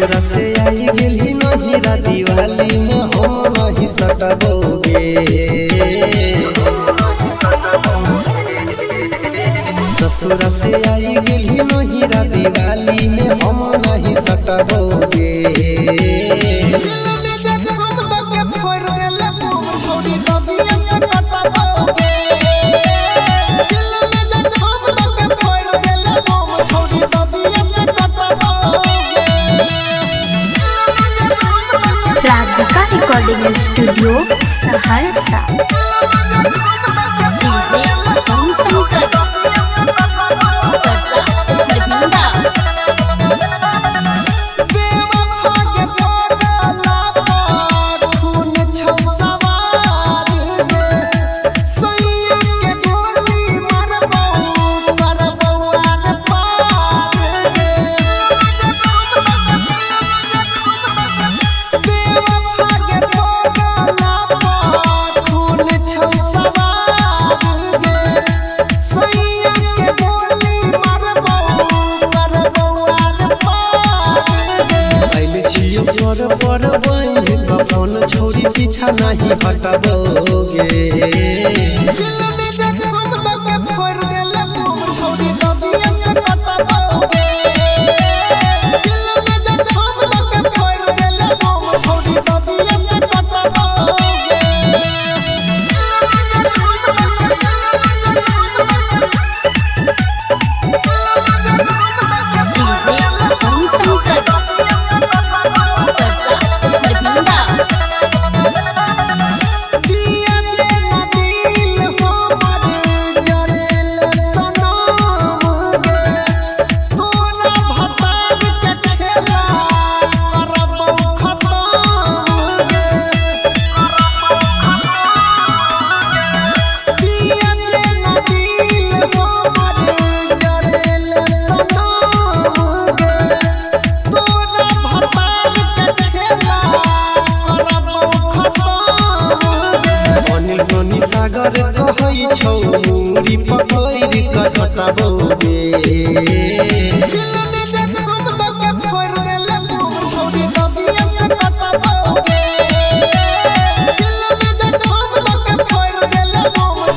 ससुर से आई गेली नहिरा दिवाली में हम नहीं सकबोगे। ससुर से आई गेली नहिरा दिवाली में हम नहीं सकबोगे। Radhika recording studio Saharsa. DJ Om Shankar Parsa Kharbinda. पर कौन छोरी पीछा नहीं हटबोगे। सागर कहै छौ मुरी पकड़ क झटबोगे।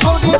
छोड़ी